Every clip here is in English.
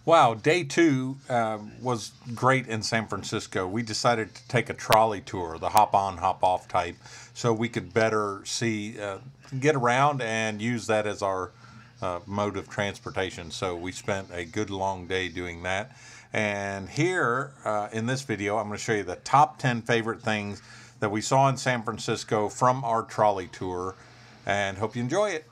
Wow, day two was great in San Francisco. We decided to take a trolley tour, the hop on, hop off type, so we could better see, get around and use that as our mode of transportation. So we spent a good long day doing that. And here in this video, I'm going to show you the top 10 favorite things that we saw in San Francisco from our trolley tour, and hope you enjoy it.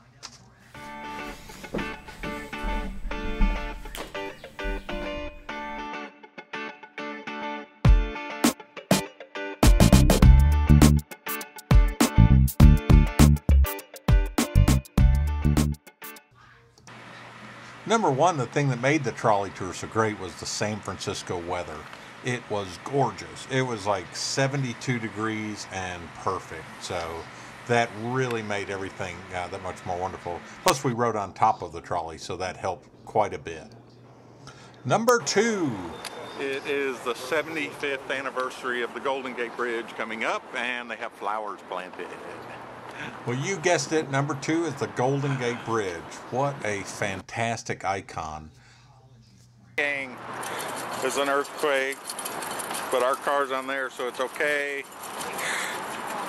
Number one, the thing that made the trolley tour so great was the San Francisco weather. It was gorgeous. It was like 72 degrees and perfect. So that really made everything that much more wonderful. Plus we rode on top of the trolley, so that helped quite a bit. Number two. It is the 75th anniversary of the Golden Gate Bridge coming up, and they have flowers planted. Well, you guessed it. Number two is the Golden Gate Bridge. What a fantastic icon. Gang, there's an earthquake, but our car's on there, so it's okay.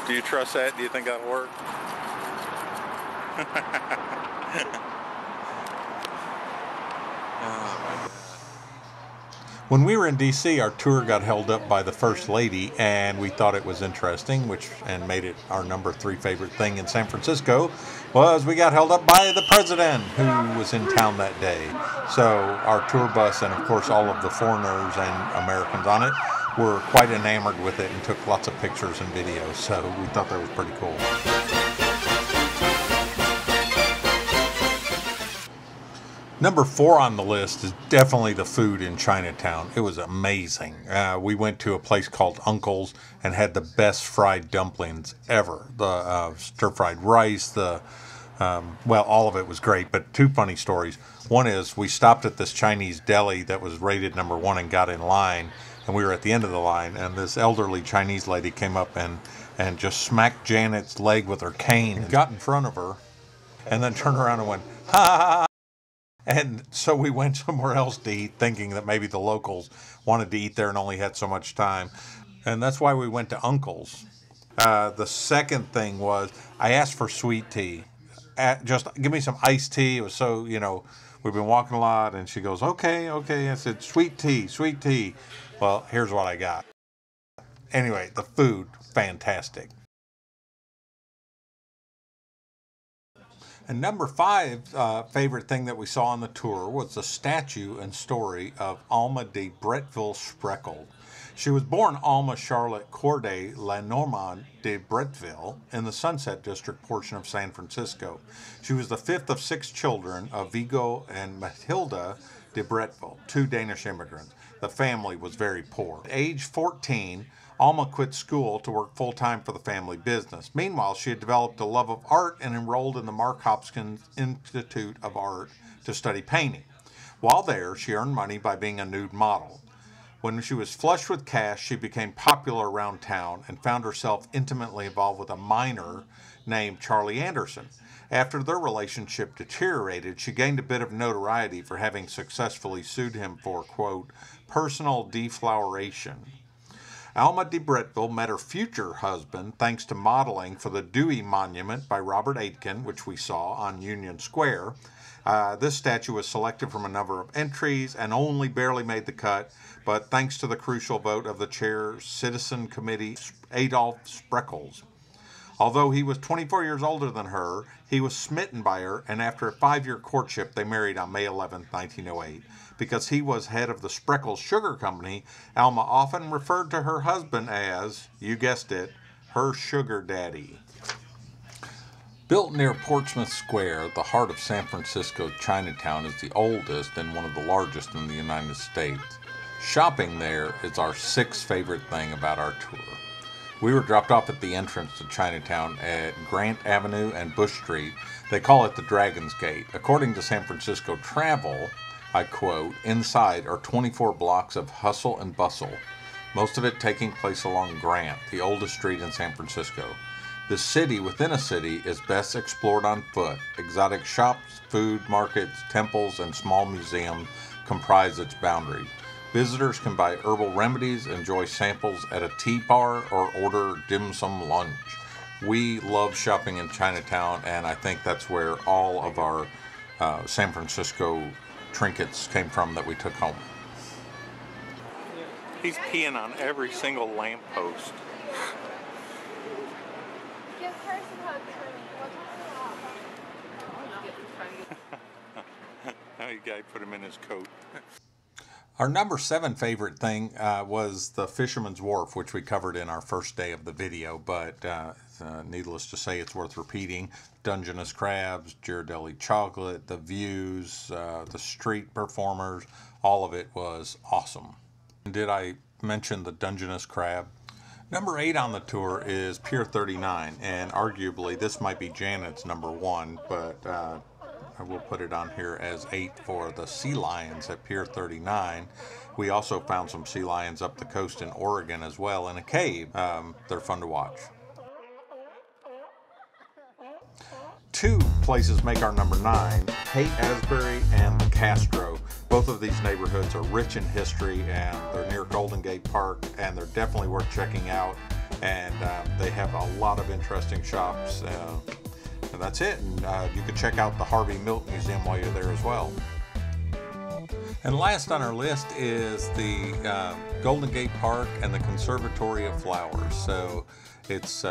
Do you trust that? Do you think that'll work? Oh my God. When we were in D.C., our tour got held up by the First Lady, and we thought it was interesting, and made it our number 3 favorite thing in San Francisco, was we got held up by the President, who was in town that day. So our tour bus, and of course all of the foreigners and Americans on it, were quite enamored with it and took lots of pictures and videos, so we thought that was pretty cool. Number 4 on the list is definitely the food in Chinatown. It was amazing. We went to a place called Uncle's and had the best fried dumplings ever. The stir-fried rice, well, all of it was great, but 2 funny stories. One is we stopped at this Chinese deli that was rated number 1 and got in line, and we were at the end of the line, and this elderly Chinese lady came up and just smacked Janet's leg with her cane and got in front of her, and then turned around and went, ha ha ha. And so we went somewhere else to eat, thinking that maybe the locals wanted to eat there and only had so much time. And that's why we went to Uncle's. The second thing was I asked for sweet tea. Just give me some iced tea. It was so, we've been walking a lot. And she goes, okay. I said, sweet tea. Well, here's what I got. Anyway, the food, fantastic. And number 5 favorite thing that we saw on the tour was the statue and story of Alma de Bretteville Spreckle. She was born Alma Charlotte Corday Lenormand de Bretteville in the Sunset District portion of San Francisco. She was the 5th of 6 children of Vigo and Mathilda de Bretteville, 2 Danish immigrants. The family was very poor. At age 14, Alma quit school to work full-time for the family business. Meanwhile, she had developed a love of art and enrolled in the Mark Hopkins Institute of Art to study painting. While there, she earned money by being a nude model. When she was flush with cash, she became popular around town and found herself intimately involved with a miner named Charlie Anderson. After their relationship deteriorated, she gained a bit of notoriety for having successfully sued him for, quote, personal defloweration. Alma de Bretteville met her future husband thanks to modeling for the Dewey Monument by Robert Aitken, which we saw on Union Square. This statue was selected from a number of entries and only barely made the cut, but thanks to the crucial vote of the chair's Citizen Committee, Adolph Spreckles. Although he was 24 years older than her, he was smitten by her, and after a 5-year courtship, they married on May 11, 1908. Because he was head of the Spreckles Sugar Company, Alma often referred to her husband as, you guessed it, her sugar daddy. Built near Portsmouth Square, the heart of San Francisco, Chinatown is the oldest and one of the largest in the United States. Shopping there is our 6th favorite thing about our tour. We were dropped off at the entrance to Chinatown at Grant Avenue and Bush Street. They call it the Dragon's Gate. According to San Francisco Travel, I quote, inside are 24 blocks of hustle and bustle, most of it taking place along Grant, the oldest street in San Francisco. The city within a city is best explored on foot. Exotic shops, food markets, temples, and small museums comprise its boundaries. Visitors can buy herbal remedies, enjoy samples at a tea bar, or order dim sum lunch. We love shopping in Chinatown, and I think that's where all of our San Francisco trinkets came from that we took home. He's peeing on every single lamppost. Give her some hugs for me. Now you gotta put him in his coat. Our number 7 favorite thing was the Fisherman's Wharf, which we covered in our first day of the video, but needless to say, it's worth repeating. Dungeness crabs, Ghirardelli chocolate, the views, the street performers, all of it was awesome. Did I mention the Dungeness crab? Number 8 on the tour is Pier 39, and arguably this might be Janet's number 1, but I will put it on here as 8 for the sea lions at Pier 39. We also found some sea lions up the coast in Oregon as well in a cave. They're fun to watch. 2 places make our number 9, Haight-Ashbury and The Castro. Both of these neighborhoods are rich in history, and they're near Golden Gate Park, and they're definitely worth checking out. And they have a lot of interesting shops. And that's it. And you can check out the Harvey Milk Museum while you're there as well. And last on our list is the Golden Gate Park and the Conservatory of Flowers. So it's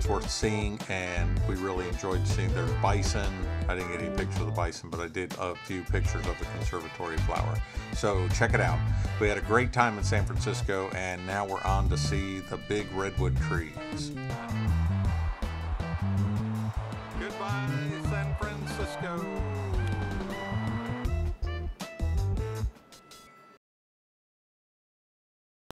worth seeing, and we really enjoyed seeing their bison. I didn't get any pictures of the bison, but I did a few pictures of the Conservatory of Flower. So check it out. We had a great time in San Francisco, and now we're on to see the big redwood trees.